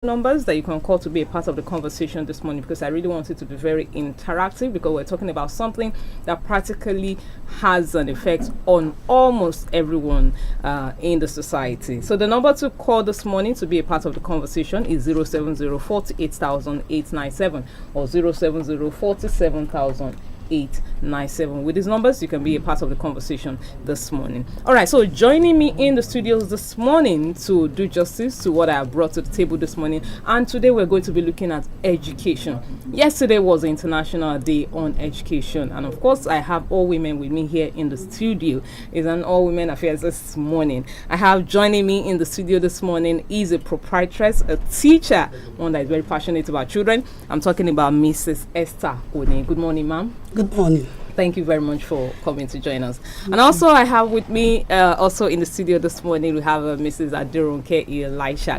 numbers that you can call to be a part of the conversation this morning, because I really want it to be very interactive, because we're talking about something that practically has an effect on almost everyone in the society. So the number to call this morning to be a part of the conversation is 070-48,897 or 070-47,897. With these numbers, you can be a part of the conversation this morning. All right, so joining me in the studios this morning to do justice to what I have brought to the table this morning, and today we're going to be looking at education. Yesterday was the International Day on Education, and of course I have all women with me here in the studio. It's an all women affairs this morning. I have joining me in the studio this morning is a proprietress, a teacher, one that is very passionate about children. I'm talking about Mrs. Esther Oni. Good morning, ma'am. Good morning. Thank you very much for coming to join us. And also I have with me also in the studio this morning, we have Mrs. Adeleke.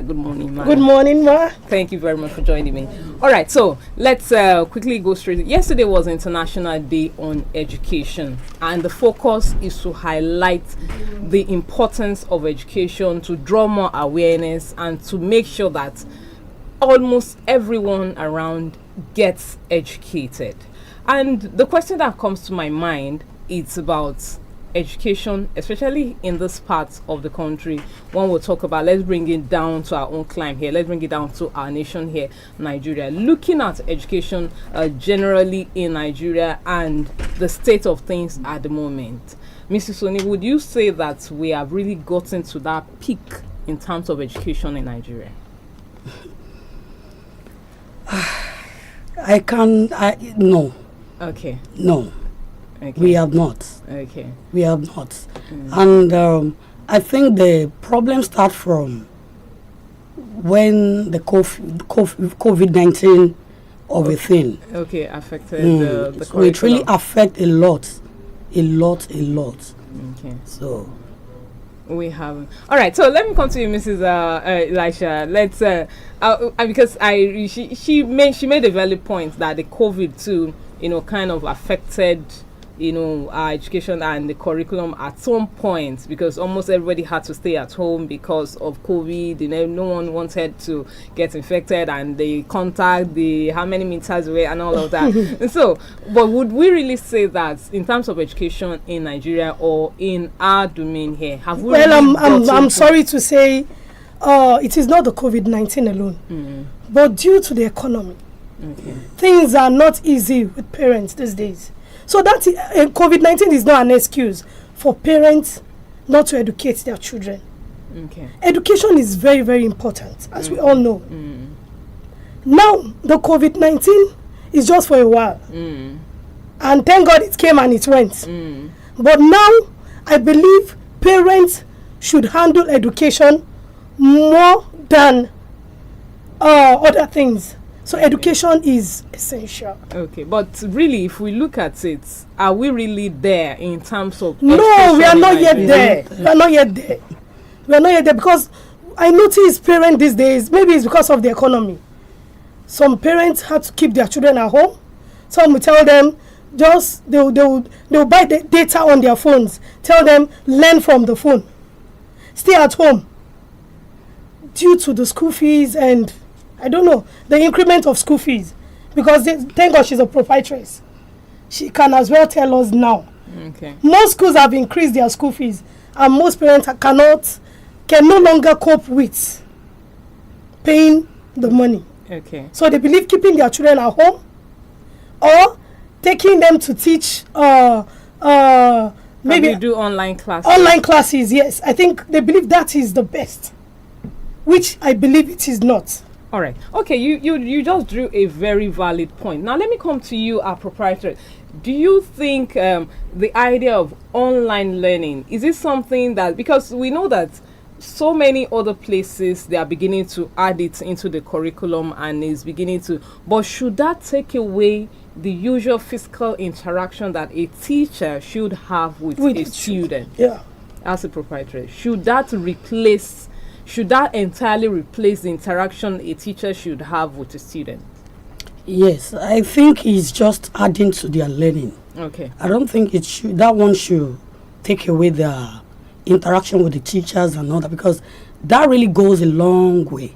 Good morning, ma'am. Good morning, ma. Thank you very much for joining me. All right, so let's quickly go straight. Yesterday was International Day on Education, and the focus is to highlight the importance of education, to draw more awareness, and to make sure that almost everyone around gets educated. And the question that comes to my mind is about education, especially in this part of the country. One will talk about, let's bring it down to our own climb here, let's bring it down to our nation here, Nigeria. Looking at education generally in Nigeria and the state of things at the moment. Mrs. Soni, would you say that we have really gotten to that peak in terms of education in Nigeria? No. Okay. No. Okay. We have not. Okay. We have not. And I think the problem starts from when the COVID-19 of a thing. Okay, affected the so it really affect a lot. Okay. So we have. All right, so let me come to you, Mrs. Elisha. Let's because she made a valid point that the COVID too, kind of affected, our education and the curriculum at some point, because almost everybody had to stay at home because of COVID. No one wanted to get infected, and the contact, how many meters away, and all of that. And so, but would we really say that in terms of education in Nigeria or in our domain here, have we? Well, I'm sorry to say, it is not the COVID-19 alone, but due to the economy. Okay. Things are not easy with parents these days. So that COVID-19 is not an excuse for parents not to educate their children. Okay. Education is very, very important, as we all know. Now, the COVID-19 is just for a while. And thank God it came and it went. But now, I believe parents should handle education more than other things. So education is essential. Okay, but really, if we look at it, are we really there in terms of? No, we are not yet there. We are not yet there. We are not yet there, because I notice parents these days, maybe it's because of the economy. Some parents have to keep their children at home. Some will tell them they'll buy the data on their phones. Tell them learn from the phone. Stay at home. Due to the school fees and I don't know, the increment of school fees, because thank God she's a proprietress. She can as well tell us now. Okay. Most schools have increased their school fees, and most parents can no longer cope with paying the money. Okay. So they believe keeping their children at home or taking them to teach maybe do online classes. Online classes, yes. I think they believe that is the best, which I believe it is not. All right. Okay, you just drew a very valid point. Now let me come to you, our proprietor. Do you think the idea of online learning, is it something that, because we know that so many other places they are beginning to add it into the curriculum and is beginning to, but should that take away the usual physical interaction that a teacher should have with a student? Yeah. As a proprietor, should that entirely replace the interaction a teacher should have with a student? yes, I think it's just adding to their learning. Okay. I don't think that one should take away their interaction with the teachers and all that, because that really goes a long way.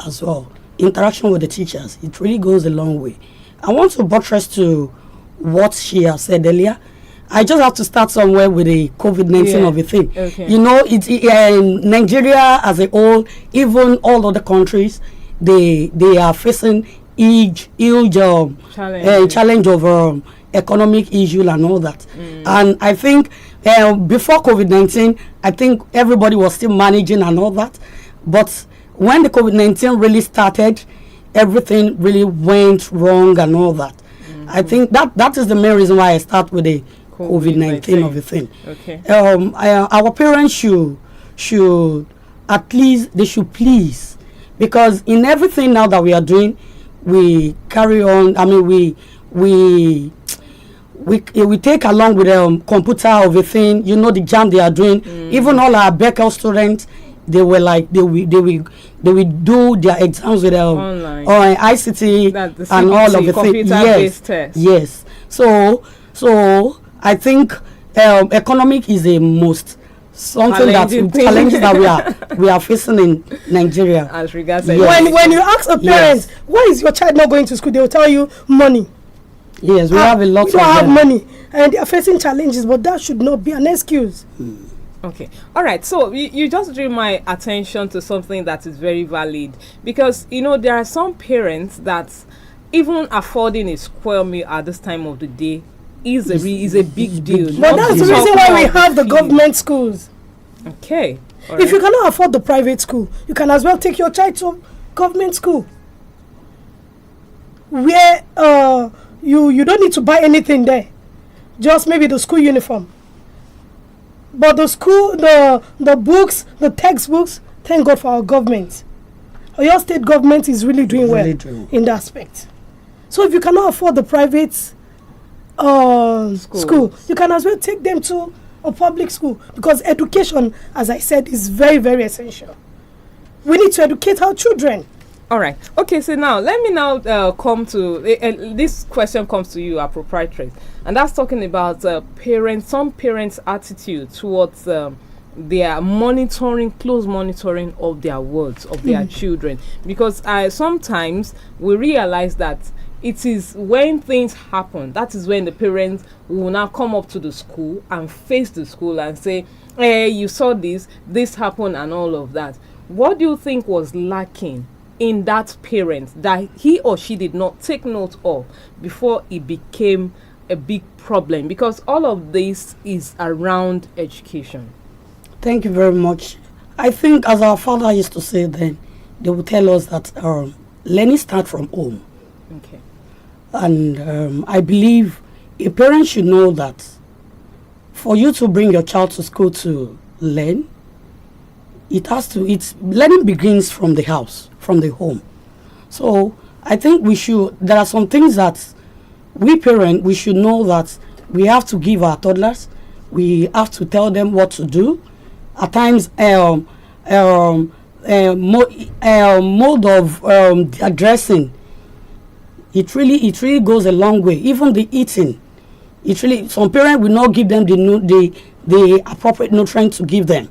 as well. Interaction with the teachers, it really goes a long way. I want to buttress to what she has said earlier. I just have to start somewhere with the COVID-19 of a thing. Okay. You know, Nigeria as a whole, even all other countries, they are facing huge challenge of economic issue and all that. And I think before COVID-19, I think everybody was still managing and all that. But when the COVID-19 really started, everything really went wrong and all that. I think that is the main reason why I start with the COVID-19 of the thing. Okay. Our parents should at least, they should please, because in everything now that we are doing, we carry on. I mean, we take along with computer of a thing. You know, the jam they are doing. Even all our Beckel students, they were like they will do their exams with online or ICT and all of the things. Yes. So I think economic is a most something challenges that we are facing in Nigeria. As regards when you ask a parent, why is your child not going to school, they will tell you money. Yes, we have a lot of them. have money and they are facing challenges, but that should not be an excuse. Okay. All right. So you just drew my attention to something that is very valid, because you know there are some parents that even affording a square meal at this time of the day is a big deal. But that's the reason why we have the government schools. Okay. If you cannot afford the private school, you can as well take your child to government school, where you don't need to buy anything there, just maybe the school uniform. But the school, the books, the textbooks, thank God for our government. Your state government is really doing well in that aspect. So if you cannot afford the private school, you can as well take them to a public school, because education, as I said, is very, very essential. We need to educate our children. All right. Okay, so now let me come to this question comes to you, our proprietress, and that's talking about some parents' attitude towards their close monitoring of their words of their children, because sometimes we realize that it is when things happen, that is when the parents will now come up to the school and face the school and say, hey, you saw this happened and all of that. What do you think was lacking in that parent that he or she did not take note of before it became a big problem? Because all of this is around education. Thank you very much. I think, as our father used to say then, they would tell us that learning starts from home. Okay. And I believe a parent should know that for you to bring your child to school to learn, learning begins from the house, from the home. So I think there are some things that we should know that we have to give our toddlers. We have to tell them what to do. At times, mode of addressing, it really goes a long way. Even the eating, some parents will not give them the appropriate nutrients to give them,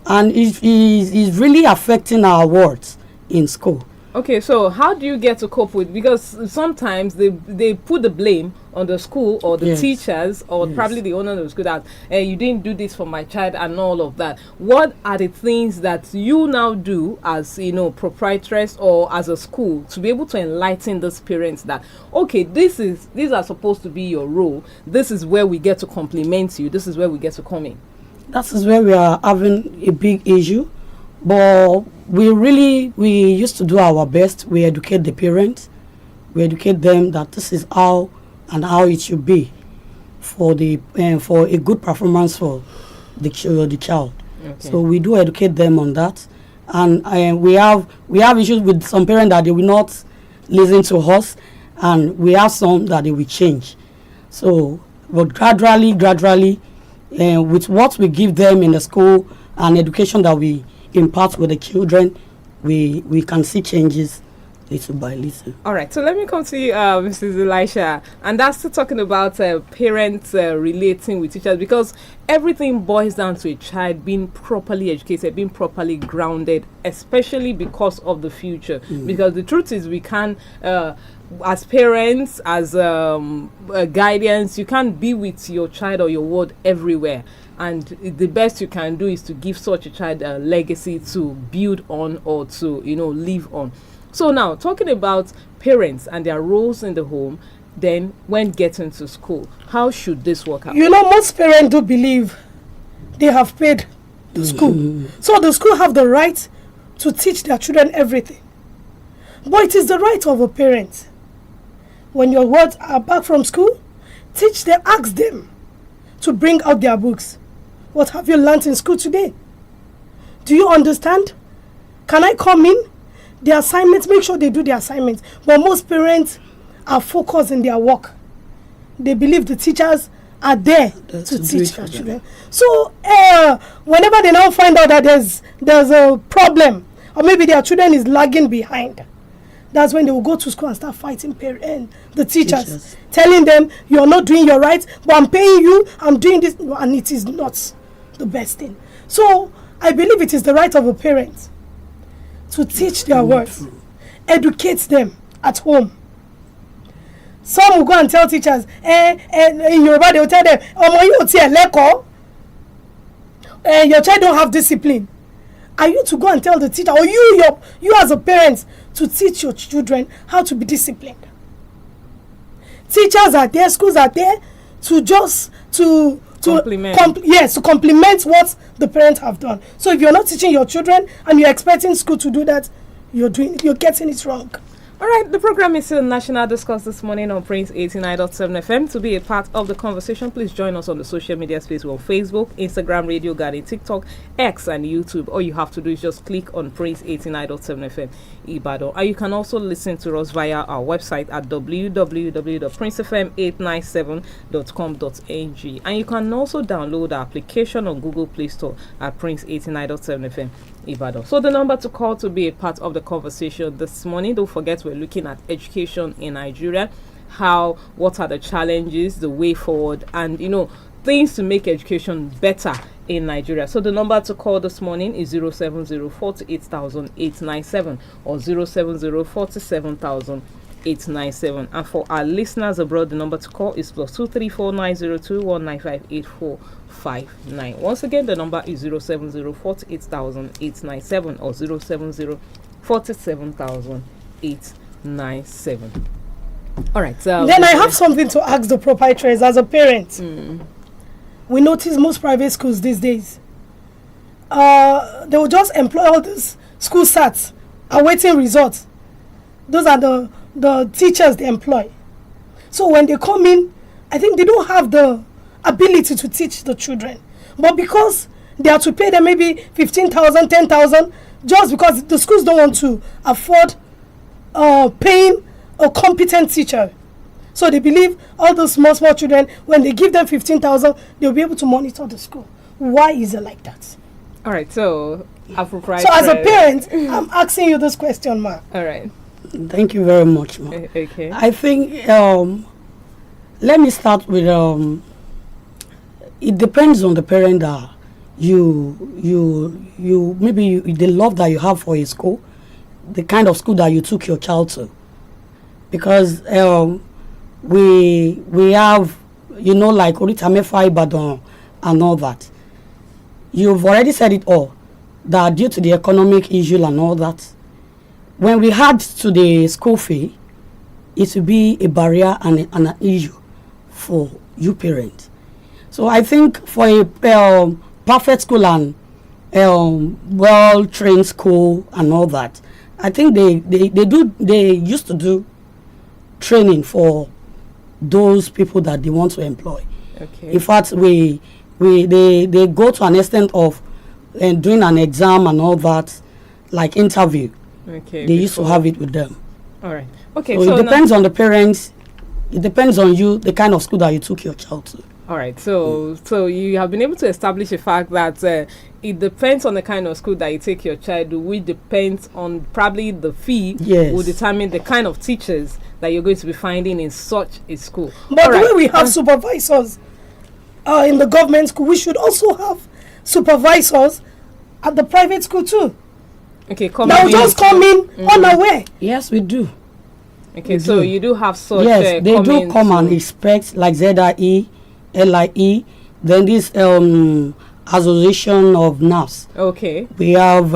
and it is really affecting our words in school. Okay, so how do you get to cope with, because sometimes they put the blame on the school or the teachers or probably the owner of the school that you didn't do this for my child and all of that. What are the things that you now do as proprietress or as a school to be able to enlighten those parents that okay, these are supposed to be your role, this is where we get to compliment you, this is where we get to come in? That is where we are having a big issue. But we used to do our best. We educate the parents. We educate them that this is how it should be for a good performance for the child. Okay. So we do educate them on that, and we have issues with some parents that they will not listen to us, and we have some that they will change. So, but gradually, with what we give them in the school and education that we impart with the children, we can see changes little by little. All right, so let me come to you, Mrs. Elisha, and that's still talking about parents relating with teachers, because everything boils down to a child being properly educated, being properly grounded, especially because of the future. Because the truth is, we can, as parents, as guardians, you can't be with your child or your ward everywhere. And the best you can do is to give such a child a legacy to build on, or to, live on. So now, talking about parents and their roles in the home, then when getting to school, how should this work out? Most parents do believe they have paid the school. So the school have the right to teach their children everything. But it is the right of a parent. When your words are back from school, teach them, ask them to bring out their books. What have you learnt in school today? Do you understand? Can I come in? The assignments, make sure they do the assignments. But most parents are focused in their work. They believe the teachers are there to teach their children. So whenever they now find out that there's a problem, or maybe their children is lagging behind, that's when they will go to school and start fighting the teachers, telling them, you're not doing your right, but I'm paying you, I'm doing this, and it is not the best thing. So I believe it is the right of a parent to teach their words, educate them at home. Some will go and tell teachers, in Yoruba they will tell them, your child don't have discipline. Are you to go and tell the teacher, or you as a parent, to teach your children how to be disciplined? Teachers are there, schools are there to complement. To complement what the parents have done. So if you're not teaching your children and you're expecting school to do that, you're getting it wrong. All right, the program is still National Discourse this morning on Prince 89.7 FM. To be a part of the conversation, please join us on the social media space. We're on Facebook, Instagram, Radio Garden, TikTok, X, and YouTube. All you have to do is just click on Prince 89.7 FM Ibadan. And you can also listen to us via our website at www.princefm897.com.ng. And you can also download our application on Google Play Store at Prince 89.7 FM Ibadan. So the number to call to be a part of the conversation this morning, don't forget we're looking at education in Nigeria, what are the challenges, the way forward, and things to make education better in Nigeria. So the number to call this morning is 070-48,897 or 070-47,897. And for our listeners abroad, the number to call is +2349021958459. Once again, the number is 070-48,897 or 070-47,897. All right. So then I have something to ask the proprietors as a parent. We notice most private schools these days, they will just employ all these school SATs awaiting results. Those are the teachers they employ. So when they come in, I think they don't have the ability to teach the children. But because they have to pay them maybe 15,000, 10,000, just because the schools don't want to afford paying a competent teacher. So they believe all those small children, when they give them 15,000, they'll be able to monitor the school. Why is it like that? All right, so as a parent, I'm asking you this question, ma. All right. Thank you very much, ma. Okay. I think, let me start with, it depends on the parent that the love that you have for a school, the kind of school that you took your child to. Because we have, like Orita Mefa Ibadan and all that. You've already said it all, that due to the economic issue and all that, when we add to the school fee, it will be a barrier and an issue for you parents. So I think for a perfect school and well-trained school and all that, I think they used to do training for those people that they want to employ. Okay. In fact, they go to an extent of doing an exam and all that, like interview. Okay. They used to have it with them. All right. Okay. So it depends on the parents. It depends on you, the kind of school that you took your child to. All right, so you have been able to establish a fact that it depends on the kind of school that you take your child to, which depends on probably the fee Yes. will determine the kind of teachers that you're going to be finding in such a school. But All the right. way we have supervisors in the government school, we should also have supervisors at the private school too. Okay, come Now just come in unaware. Yes, we do. Okay, we so do. you do have such. Yes, they do come and to- inspect, like ZIE, LIE, then this association of NAFs. Okay. We have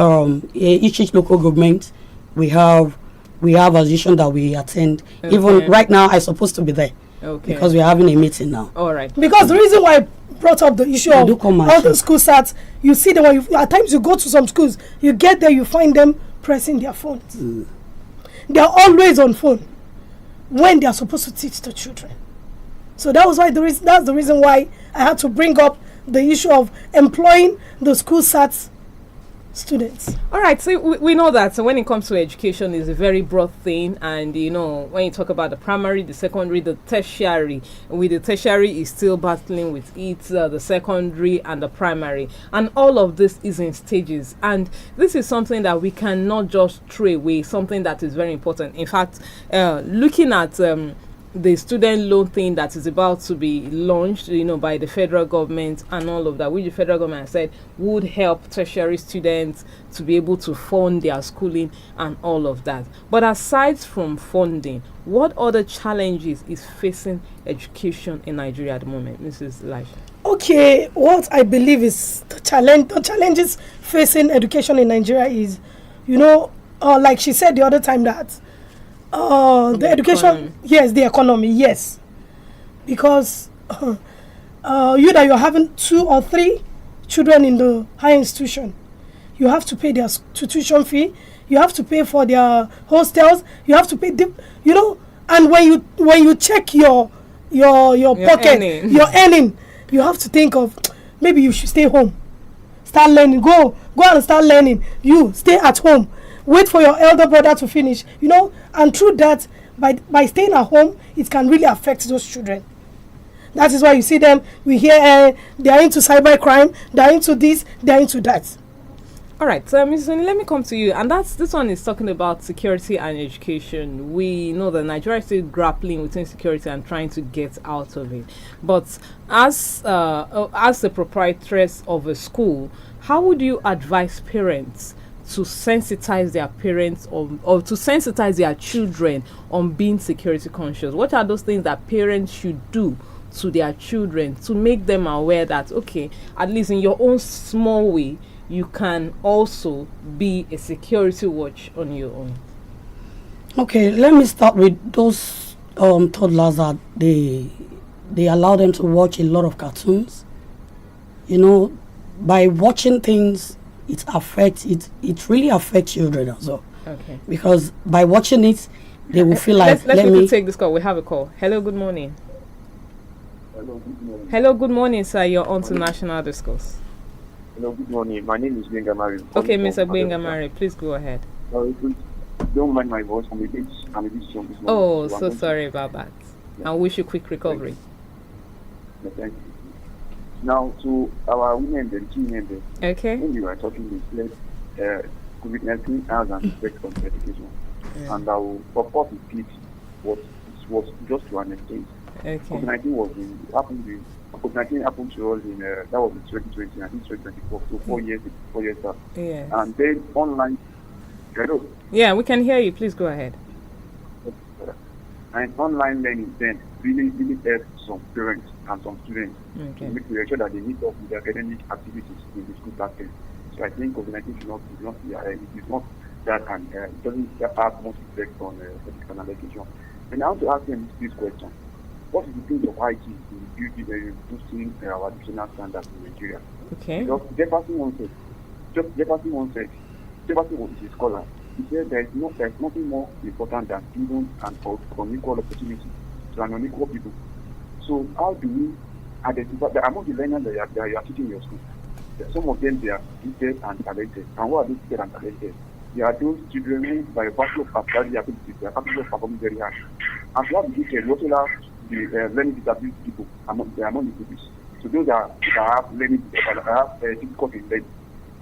each local government. We have association that we attend. Okay. Even right now, I'm supposed to be there Okay. because we're having a meeting now. All right. Because the reason why I brought up the issue They of do come and all the check. school starts, you see them when at times you go to some schools, you get there, you find them pressing their phones. They are always on phone when they are supposed to teach the children. So that was why that's the reason why I had to bring up the issue of employing the school SATs students. All right, so we know that so when it comes to education, is a very broad thing, and you know when you talk about the primary, the secondary, the tertiary, with the tertiary is still battling with it, the secondary and the primary, and all of this is in stages, and this is something that we cannot just throw away. Something that is very important. In fact, looking at the student loan thing that is about to be launched, you know, by the federal government and all of that, which the federal government has said would help tertiary students to be able to fund their schooling and all of that. But aside from funding, what other challenges is facing education in Nigeria at the moment, Mrs. Elisha? Okay, what I believe is the challenges facing education in Nigeria is, you know, like she said the other time that the education, economy. yes, the economy, yes, because you that you're having 2 or 3 children in the higher institution, you have to pay their tuition fee, you have to pay for their hostels, you have to pay you know, and when you check your pocket, earning. your earning, you have to think of maybe you should stay home, start learning, go and start learning, you stay at home, wait for your elder brother to finish, you know, and through that, by staying at home, it can really affect those children. That is why you see them, we hear they are into cybercrime, they are into this, they are into that. All right, so Mrs. Oni, let me come to you, and this one is talking about security and education. We know that Nigeria is still grappling with insecurity and trying to get out of it. But as the proprietress of a school, how would you advise parents to sensitize their parents or to sensitize their children on being security conscious? What are those things that parents should do to their children to make them aware that, okay, at least in your own small way, you can also be a security watch on your own? Okay, let me start with those toddlers that they allow them to watch a lot of cartoons. You know, by watching things, it really affects children as well. Okay. Because by watching it, they will feel like, let's take this call. We have a call. Hello, good morning. Hello, good morning, sir. You're on to National Discourse. Hello, good morning. My name is Benga Mari. Okay, Mr. Benga Mari, please go ahead. Don't mind my voice. I'm a bit strong this morning. Oh, so sorry about that. I wish you quick recovery. Thank you. Now, to our women, the key women, Okay. when we were talking, we said COVID-19 has an effect on education. Yeah. And I will purport to repeat what it was just to an extent. Okay. COVID-19 happened to us in that was in 2020 and 2024, so 4 years back. Yes. And then online, hello. Yeah, we can hear you. Please go ahead. And online learning then really helped some parents and some students Okay. to make sure that they meet up with their academic activities in the school backend. So I think COVID-19 should not be it is not that, and it doesn't have much effect on education. And I want to ask them this question: what is the thing of IT in boosting our educational standards in Nigeria? Okay. Because Jefferson once said, Jefferson was a scholar. He said there's nothing more important than giving an unequal opportunity to an unequal people. So how do we identify that among the learners that you are teaching in your school? Some of them, they are gifted and talented. And what are those gifted and talented? They are those children who, by virtue of personality abilities, they are capable of performing very hard. And to have the gifted, we also have the learning disability people among the pupils. So those that have learning that have difficulty in learning.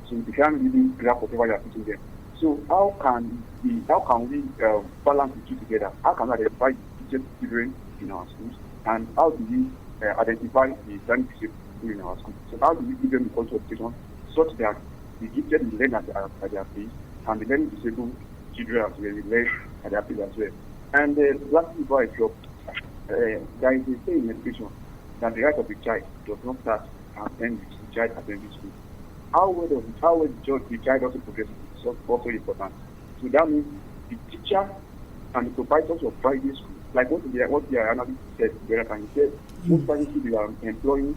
So they can't really grasp whatever you are teaching them. So how can we balance the two together? How can we identify the teachers children in our schools, and how do we identify the learning disabled in our schools? So how do we give them the culture of education such that the gifted will learn at their pace, and the learning disabled children as well will learn at their pace as well? And lastly, before I drop, there is a saying in education that the right of the child does not start and end with the child attending school. How well the child also progresses is also important. So that means the teacher and the proprietors of private school, like what the analyst said, where he said most private schools they are employing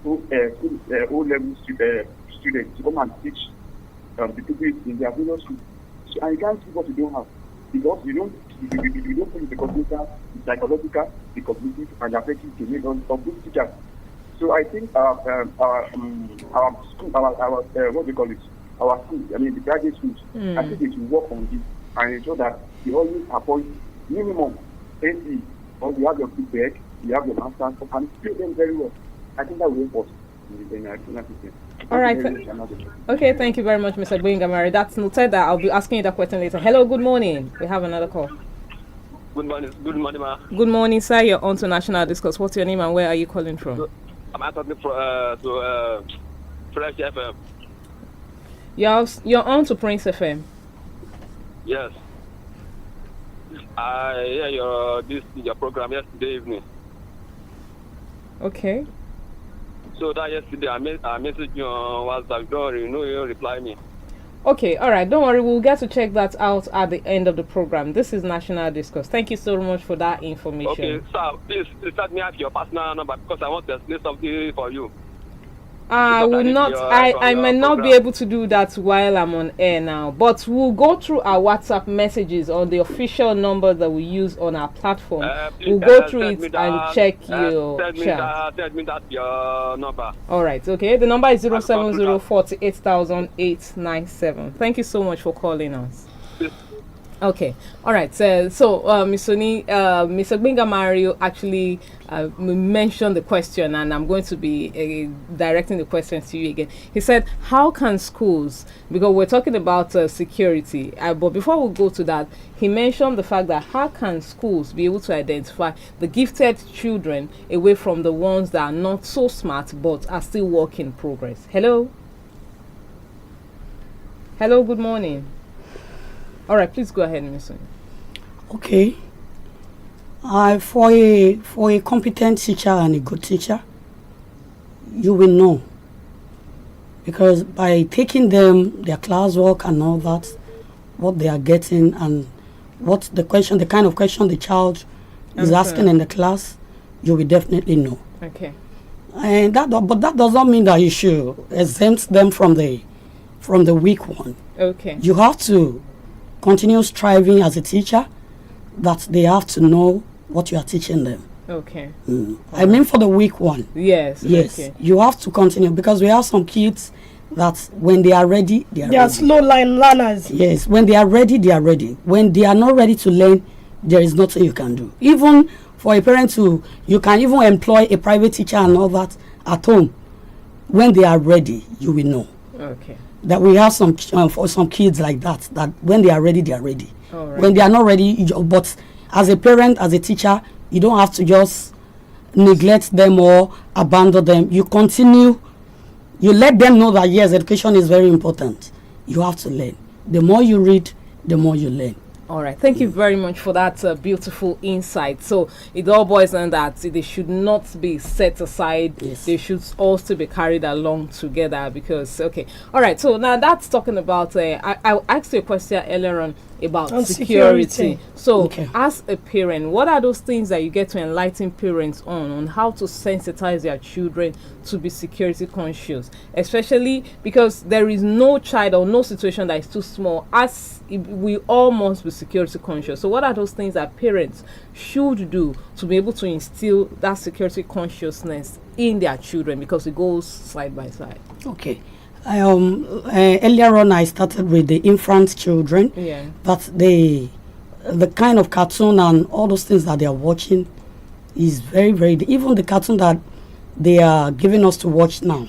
O-level students to come and teach the people in their various schools. So, and you can't see what you don't have, because you don't put the cognitive, the psychological, the cognitive, and the affective to make of good teachers. So I think our school, what we call it, our schools, I mean the graduate schools, I think they should work on this and ensure that they always appoint minimum 80, or you have your feedback, you have your masters, and pay them very well. I think that will help us in our system. All right. Okay, thank you very much, Mr. Gbengamari. That's noted that I'll be asking you that question later. Hello, good morning. We have another call. Good morning, ma. Good morning, sir. You're on to National Discourse. What's your name and where are you calling from? I'm talking to Fresh FM. You're on to Prince FM. Yes. I hear your program yesterday evening. Okay. So that yesterday I messaged you on WhatsApp. You reply me. Okay, all right. Don't worry. We'll get to check that out at the end of the program. This is National Discourse. Thank you so much for that information. Okay, sir, please let me have your personal number because I want to explain something for you. I will not. I may not be able to do that while I'm on air now. But we'll go through our WhatsApp messages on the official number that we use on our platform. We'll go through it and check your chat. Send me that your number. All right. Okay. The number is 07048,897. Thank you so much for calling us. Okay, all right. So, Mr. Gbengamari actually mentioned the question, and I'm going to be directing the question to you again. He said, "How can schools?" Because we're talking about security, but before we go to that, he mentioned the fact that how can schools be able to identify the gifted children away from the ones that are not so smart but are still work in progress? Hello. Hello. Good morning. All right, please go ahead, Mr. Okay. For a competent teacher and a good teacher, you will know, because by taking them their classwork and all that, what they are getting and what the kind of question the child is asking in the class, you will definitely know. Okay. And but that does not mean that you should exempt them from the weak one. Okay. You have to continue striving as a teacher, that they have to know what you are teaching them. Okay. I mean for the weak one. Yes. Okay. You have to continue, because we have some kids that when they are ready, they are slow line learners. Yes, when they are ready, they are ready. When they are not ready to learn, there is nothing you can do. Even for a parent you can even employ a private teacher and all that at home. When they are ready, you will know. Okay. That we have some for some kids like that when they are ready, they are ready. Right. When they are not ready, but as a parent, as a teacher, you don't have to just neglect them or abandon them. You continue, you let them know that yes, education is very important. You have to learn. The more you read, the more you learn. All right. Thank you very much for that beautiful insight. So it all boils down that they should not be set aside. Yes. They should also be carried along together because, okay. All right. So now that's talking about, I asked you a question earlier on about security. So as a parent, what are those things that you get to enlighten parents on how to sensitize their children to be security conscious, especially because there is no child or no situation that is too small, as we all must be security conscious. So what are those things that parents should do to be able to instill that security consciousness in their children, because it goes side by side? Okay. Earlier on, I started with the infant children. Yeah. That the kind of cartoon and all those things that they are watching is very, very. Even the cartoon that they are giving us to watch now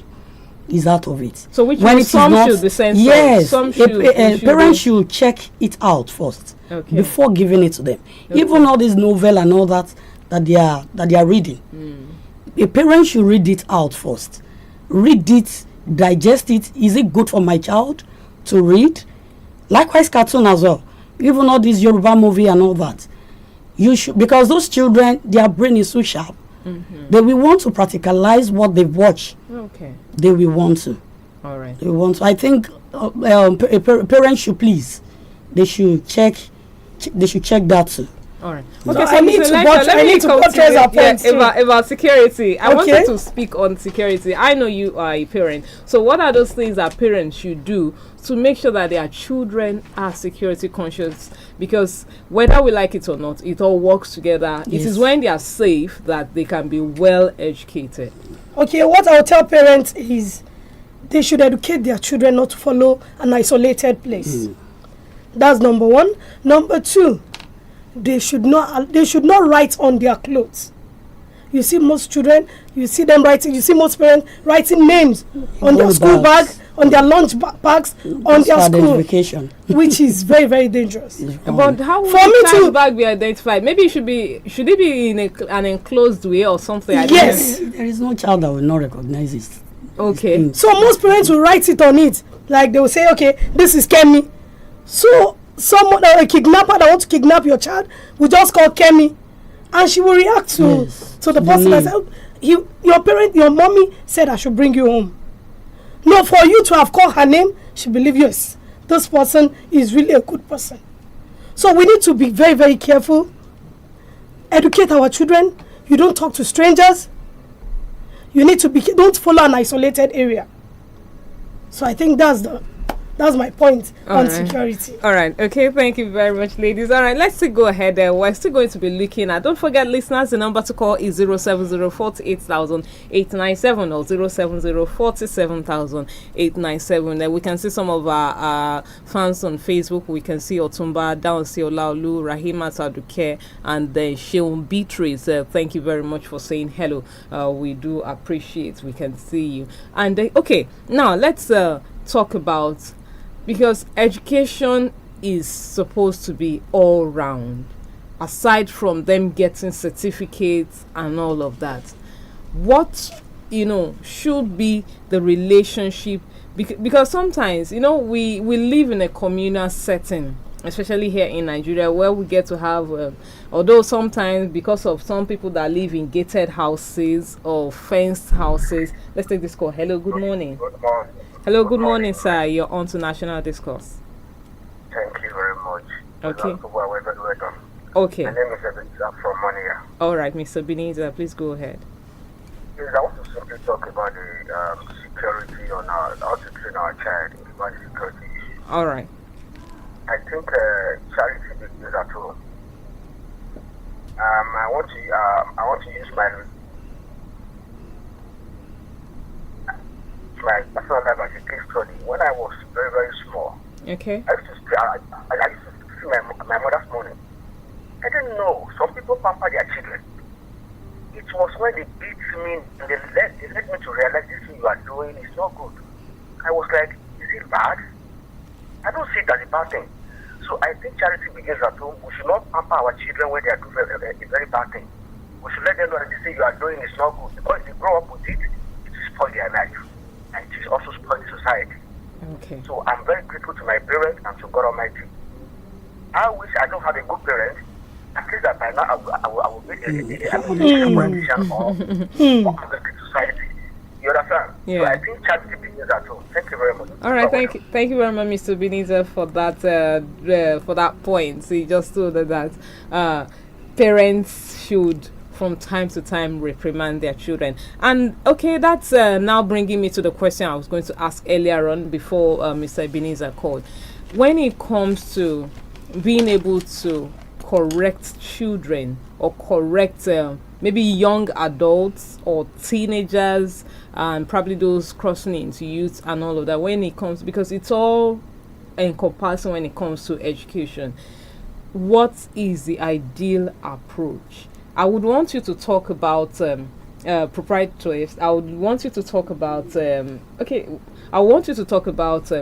is out of it. So which when means some should be censored. Yes, Some should, parents should check it out first before giving it to them. Even all this novel and all that they are reading, a parent should read it out first. Read it, digest it. Is it good for my child to read? Likewise, cartoon as well. Even all this Yoruba movie and all that, you should, because those children, their brain is so sharp. They will want to practicalize what they've watched. Okay. They will want to. All right. They want to. I think parents should please. They should check. They should check that too. All right. So I need to buttress our points about security. I wanted to speak on security. I know you are a parent. So what are those things that parents should do to make sure that their children are security conscious? Because whether we like it or not, it all works together. Yes. It is when they are safe that they can be well educated. Okay, what I'll tell parents is they should educate their children not to follow an isolated place. That's number one. Number two, they should not write on their clothes. You see most children, you see them writing, you see most parents writing names on their school bag, on their lunch bags, on their school, which is very, very dangerous. But how will the child bag be identified? Maybe should it be in an enclosed way or something? Yes. There is no child that will not recognize it. Okay. So most parents will write it on it. Like they will say, okay, this is Kemi. So someone, a kidnapper that wants to kidnap your child, will just call Kemi, and she will react to the person and say, your mommy said I should bring you home. No, for you to have called her name, she believe yes, this person is really a good person. So we need to be very, very careful. Educate our children. You don't talk to strangers. You need to don't follow an isolated area. So I think that's my point on security. All right. Okay. Thank you very much, ladies. All right. Let's still go ahead. We're still going to be looking at. Don't forget, listeners, the number to call is 07048,897 or 07047,897. We can see some of our fans on Facebook. We can see Otumba, Daunsi Olaolu, Rahima Adeleke, and Sheon Beatrice. Thank you very much for saying hello. We do appreciate. We can see you. And okay, now let's talk about. Because education is supposed to be all round, aside from them getting certificates and all of that. What, should be the relationship? Because sometimes, we live in a communal setting, especially here in Nigeria, where we get to have, although sometimes because of some people that live in gated houses or fenced houses. Let's take this call. Hello, good morning. Good morning. Hello, good morning, sir. You're on to National Discourse. Thank you very much. Okay. Welcome. Okay. My name is Adeleke from Monia. All right, Mr. Beniza, please go ahead. Yes, I want to simply talk about the security on how to train our child about the security issue. All right. I think charity begins at home. I want to use my personal life as a case study. When I was very, very small, Okay. I used to see my mother's morning. I didn't know some people pamper their children. It was when they beat me and they led me to realize this thing you are doing is not good. I was like, is it bad? I don't see it as a bad thing. So I think charity begins at home. We should not pamper our children when they are doing a very bad thing. We should let them know that this thing you are doing is not good. Because if they grow up with it, it will spoil their life. And it will also spoil the society. Okay. So I'm very grateful to my parents and to God Almighty. I wish I don't have a good parent. At least that by now I will make a politician or a good society. You understand? Yeah. So I think charity begins at home. Thank you very much. All right, thank you very much, Mr. Beniza, for that point. So you just told that parents should from time to time reprimand their children. And okay, that's now bringing me to the question I was going to ask earlier on before Mr. Beniza called. When it comes to being able to correct children or correct maybe young adults or teenagers and probably those crossing into youth and all of that, when it comes, because it's all encompassing when it comes to education, what is the ideal approach? I would want you to talk about proprietors. I would want you to talk about okay. I want you to talk about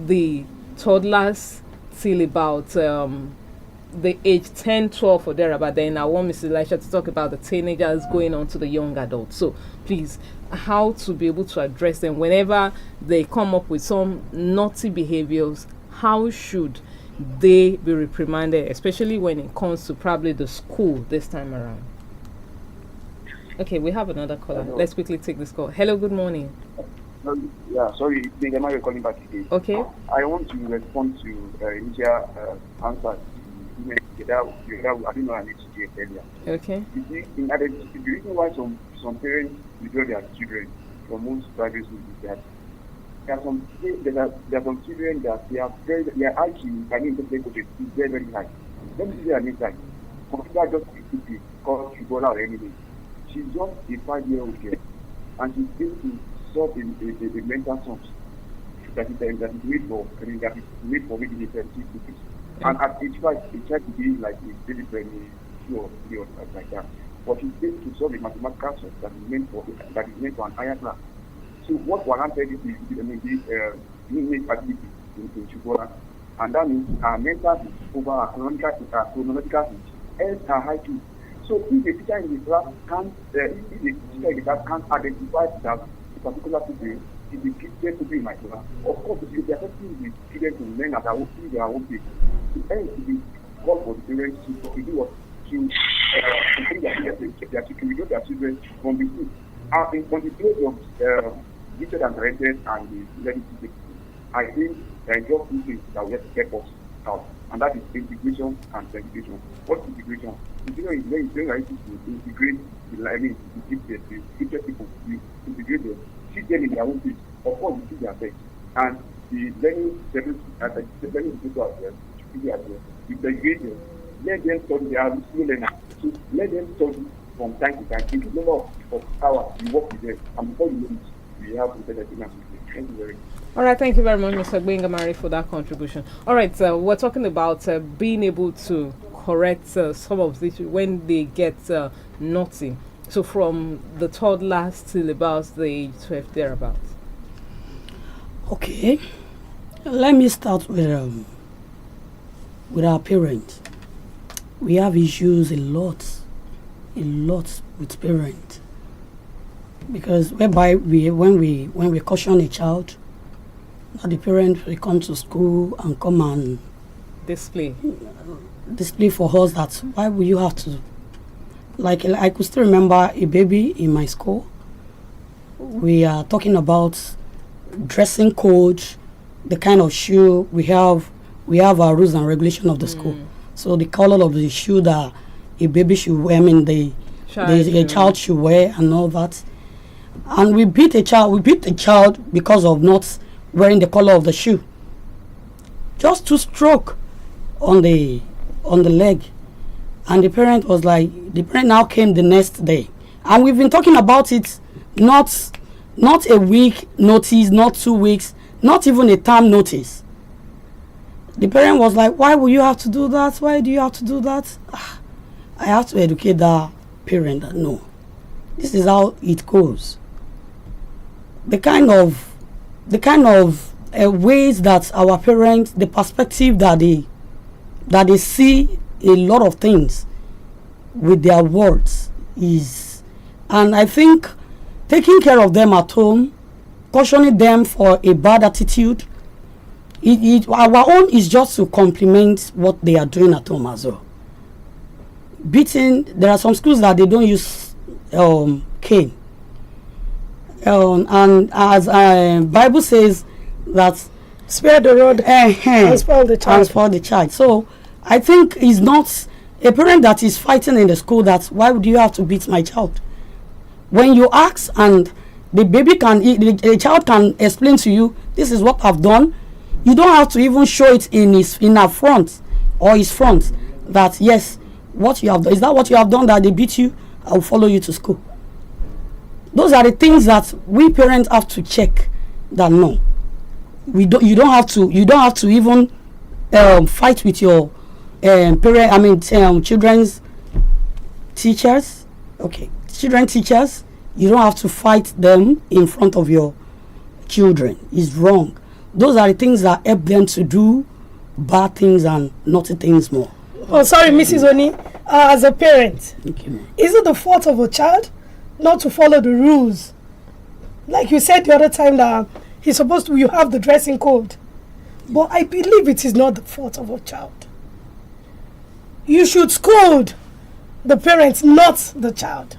the toddlers till about the age 10, 12 or thereabout. Then I want Mrs. Elisha to talk about the teenagers going on to the young adults. So please, how to be able to address them whenever they come up with some naughty behaviors. How should they be reprimanded, especially when it comes to probably the school this time around? Okay, we have another caller. Hello. Let's quickly take this call. Hello, good morning. Yeah, sorry, am I calling back again? Okay. I want to respond to initial answer. I didn't know I need to say it earlier. Okay. You see, the reason why some parents withdraw their children from most private schools is that there are some children that their IQ, I mean, is very, very high. Let me give you an insight. Consider just a city called Shubola or anything. She's just a 5-year-old girl, and she's going to solve a mental something that is made for making a therapy. And at age 5, it tried to be like a very, very pure or like that. But she's going to solve a mathematical something that is meant for an higher class. So what warranted is the unique ability in Shubola, and that means our mental is over our chronological age, else are high too. So if a teacher in the class can't identify that a particular student is the gifted to be in my class, of course it will be affecting the students to learn at their own pace. The end to be called for the parents to do what to bring their children from the school. On the place of gifted and talented and the learning system, I think there are just two things that we have to get us out, and that is integration and segregation. What is integration? Integration is when you're able to integrate the learning, the gifted people, you integrate them, teach them in their own pace. Of course, you teach their best, and the learning people as well, you segregate them, let them study. They are slow learners, so let them study from time to time. Increase the number of hours you work with them, and before you know it, we have internet. Thank you very much. All right, thank you very much, Mr. Gbengamari, for that contribution. All right, we're talking about being able to correct some of these when they get naughty. So from the toddlers till about the age 12 thereabouts. Okay, let me start with our parents. We have issues a lot with parents, because whereby when we caution a child, now the parent will come to school and come and Display for us that why will you have to, like I could still remember a baby in my school. We are talking about dressing code, the kind of shoe we have our rules and regulation of the school. So the color of the shoe that a baby should wear, I mean the child should wear and all that. And we beat the child because of not wearing the color of the shoe. Just 2 strokes on the leg. And the parent now came the next day. And we've been talking about it, not a week notice, not 2 weeks, not even a term notice. The parent was like, why will you have to do that? Why do you have to do that? I have to educate that parent that no, this is how it goes. The kind of ways that our parents, the perspective that they see a lot of things with their words is, and I think taking care of them at home, cautioning them for a bad attitude, our own is just to complement what they are doing at home as well. Beating, there are some schools that they don't use cane. And as Bible says that spare the rod and spoil the child. So I think it's not a parent that is fighting in the school that why would you have to beat my child? When you ask and the child can explain to you, this is what I've done. You don't have to even show it in her front or his front that yes, what you have done, is that what you have done that they beat you? I will follow you to school. Those are the things that we parents have to check. That no, you don't have to even children's teachers, okay, children teachers, you don't have to fight them in front of your children. It's wrong. Those are the things that help them to do bad things and naughty things more. Oh, sorry, Mrs. Oni. As a parent, Okay. is it the fault of a child not to follow the rules? Like you said the other time that he's supposed to, you have the dressing code. But I believe it is not the fault of a child. You should scold the parents, not the child.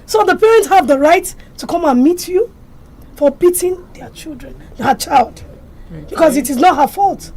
So the parents have the right to come and meet you for beating their child. Because it is not her fault.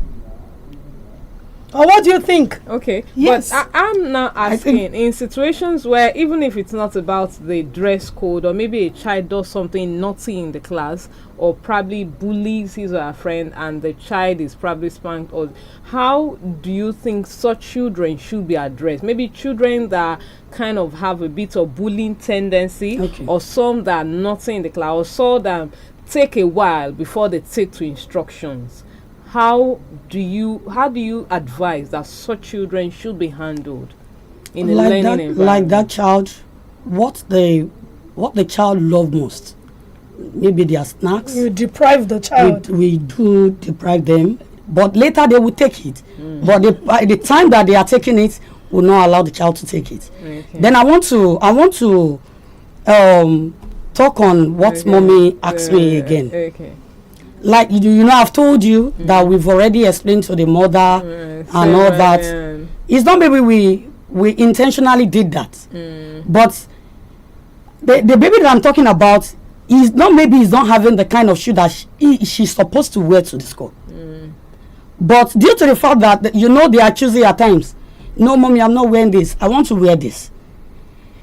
Or what do you think? Okay, Yes. but I'm now asking, in situations where even if it's not about the dress code, or maybe a child does something naughty in the class, or probably bullies his or her friend, and the child is probably spanked, or how do you think such children should be addressed? Maybe children that kind of have a bit of bullying tendency, Okay. or some that are naughty in the class, or some that take a while before they take to instructions. How do you advise that such children should be handled in a learning environment? Like that child, what the child love most, maybe their snacks. You deprive the child. We do deprive them, but later they will take it. But by the time that they are taking it, will not allow the child to take it. Okay. Then I want to talk on what mommy asked me again. Okay. Like I've told you that we've already explained to the mother and all that. It's not maybe we intentionally did that, but the baby that I'm talking about is not having the kind of shoe that she's supposed to wear to the school. But due to the fact that they are choosing at times, no mommy, I'm not wearing this, I want to wear this.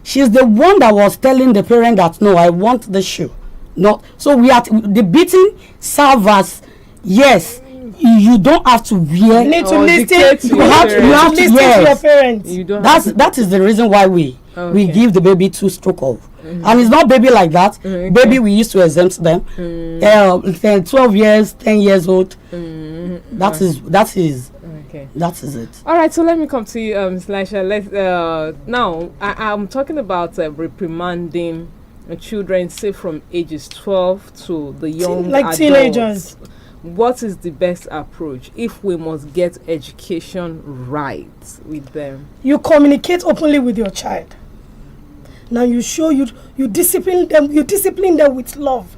She's the one that was telling the parent that no, I want the shoe. Not so the beating serve as yes, you don't have to wear. You need to Or listen. dictate to You your have to listen to your yes. parents. You don't have That is the reason why we give the baby 2 stroke of. And it's not baby like that. Baby, we used to exempt them. 12 years, 10 years old. That is Okay. that is it. All right, so let me come to you, Slasher. Now I'm talking about reprimanding children, say from ages 12 to the young Like adults. teenagers. What is the best approach if we must get education right with them? You communicate openly with your child. Now you show you discipline them. You discipline them with love.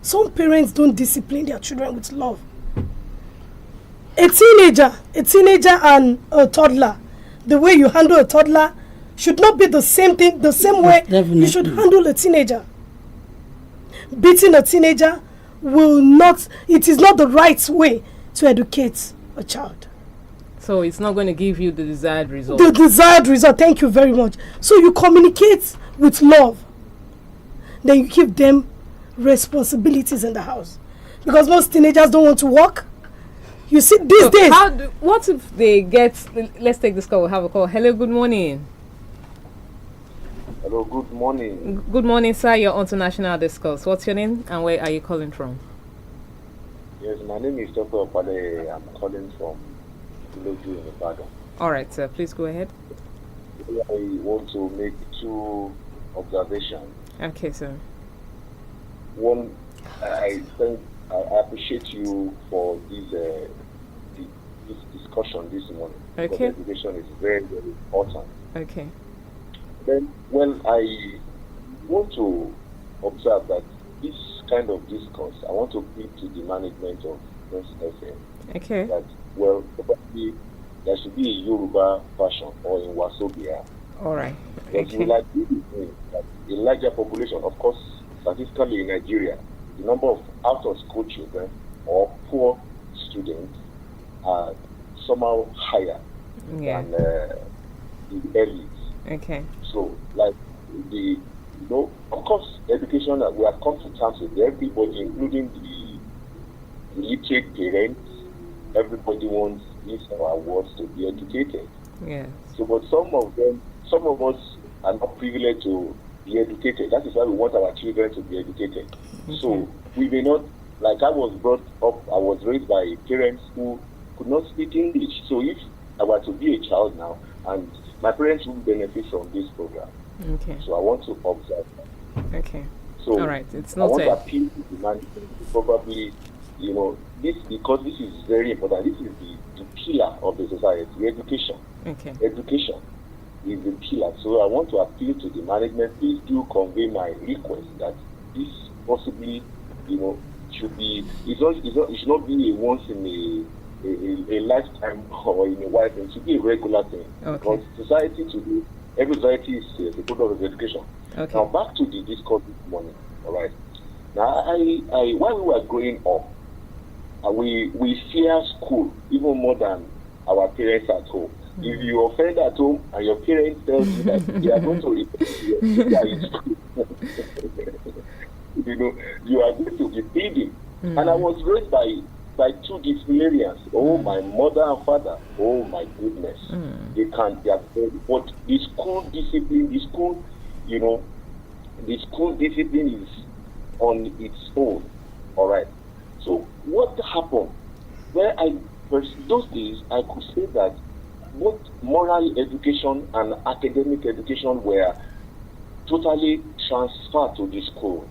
Some parents don't discipline their children with love. A teenager and a toddler, the way you handle a toddler should not be the same thing, the same way you should handle a teenager. Beating a teenager it is not the right way to educate a child. So it's not going to give you the desired result. The desired result, thank you very much. So you communicate with love. Then you give them responsibilities in the house. Because most teenagers don't want to work. You see, these days. What if they get, let's take this call, we'll have a call. Hello, good morning. Hello, good morning. Good morning, sir. You're on to National Discourse. What's your name and where are you calling from? Yes, my name is Dr. Opale. I'm calling from Iloju in Ibadan. All right, sir. Please go ahead. I want to make 2 observations. Okay, sir. One, I appreciate you for this discussion this morning. Okay. Because education is very, very important. Okay. Then, I want to observe that this kind of discourse, I want to speak to the management of Prince FM. Okay. That, probably there should be a Yoruba version or in Wasobia. All right. Because we like that a larger population, of course, statistically in Nigeria, the number of out-of-school children or poor students are somehow higher than the elites. Okay. So, of course, education, we have come to terms with everybody, including the literate parents. Everybody wants his or her wards to be educated. Yeah. So, but some of us are not privileged to be educated. That is why we want our children to be educated. Okay. So, we may not, like I was brought up, I was raised by parents who could not speak English. So, if I were to be a child now, and my parents will benefit from this program. Okay. So I want to observe that. Okay. So All right. It's I want noted. to appeal to the management to probably, this, because this is very important. This is the pillar of the society, education. Okay. Education is the pillar. So I want to appeal to the management. Please do convey my request that this possibly, should be. It should not be a once in a lifetime or in a while. It should be a regular thing. Okay. Because society today, every society is the product of education. Okay. Now back to the discourse this morning. All right. Now while we were growing up, we fear school even more than our parents at home. If you offend at home and your parents tell you that they are going to report you, you are going to be pleading. And I was raised by two disciplinarians. Oh, my mother and father. Oh my goodness. They are very, but the school discipline, the school discipline is on its own. All right. So what happened? Those days I could say that both moral education and academic education were totally transferred to the school.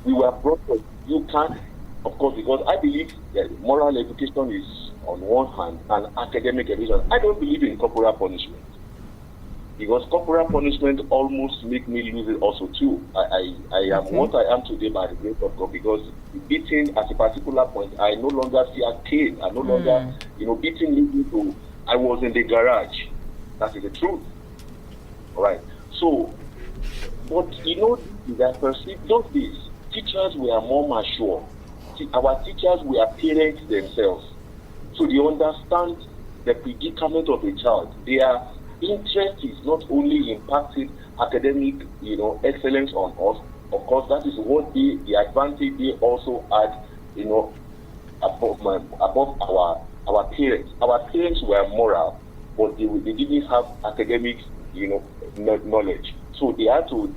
We were brought up. You can't, of course, because I believe that moral education is on one hand and academic education. I don't believe in corporal punishment, because corporal punishment almost make me lose it also too. I am what I am today by the grace of God, because beating at a particular point, I no longer fear cane. I no longer, beating leading to, I was in the garage. That is the truth. All right. So, but that perceived those days, teachers were more mature. Our teachers were parents themselves. So they understand the predicament of a child. Their interest is not only impacting academic, excellence on us. Of course, that is what the advantage they also add, above our parents. Our parents were moral, but they didn't have academic, knowledge. So they had to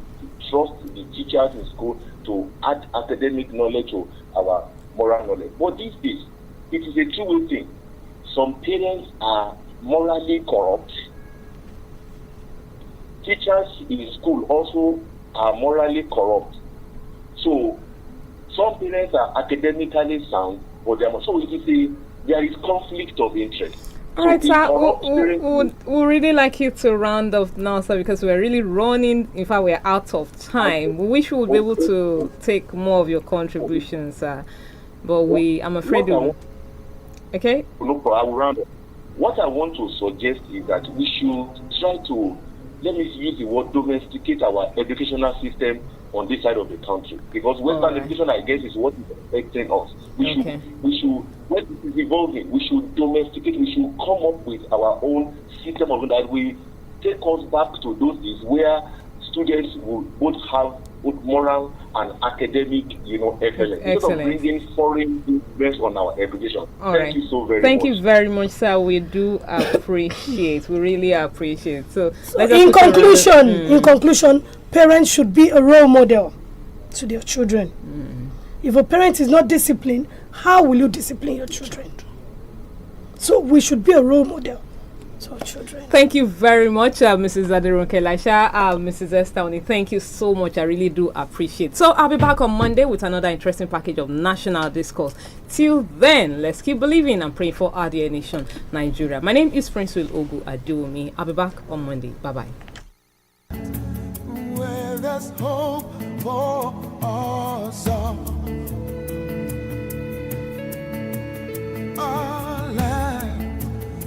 trust the teachers in school to add academic knowledge to our moral knowledge. But these days, it is a two-way thing. Some parents are morally corrupt. Teachers in school also are morally corrupt. So some parents are academically sound, but there is conflict of interest. All right, sir. We really like you to round off now, sir, because we're really running. In fact, we're out of time. We wish we would be able to take more of your contributions, sir. But I'm afraid we won't. Okay? No problem. I will round up. What I want to suggest is that we should try to, let me use the word, domesticate our educational system on this side of the country, because Western education, I guess, is what is affecting us. We should, when it is evolving, we should domesticate. We should come up with our own system of that. We take us back to those days where students would both have both moral and academic, excellence. Instead of bringing foreign influence on our education. Thank you so very much. Thank you very much, sir. We do appreciate. We really appreciate. So in conclusion, parents should be a role model to their children. If a parent is not disciplined, how will you discipline your children? So we should be a role model to our children. Thank you very much, Mrs. Adeleke Elisha, Mrs. Esther Oni. Thank you so much. I really do appreciate. So I'll be back on Monday with another interesting package of national discourse. Till then, let's keep believing and praying for our dear nation, Nigeria. My name is Prince Will Ogu Adeomi. I'll be back on Monday. Bye-bye. Where there's hope for us.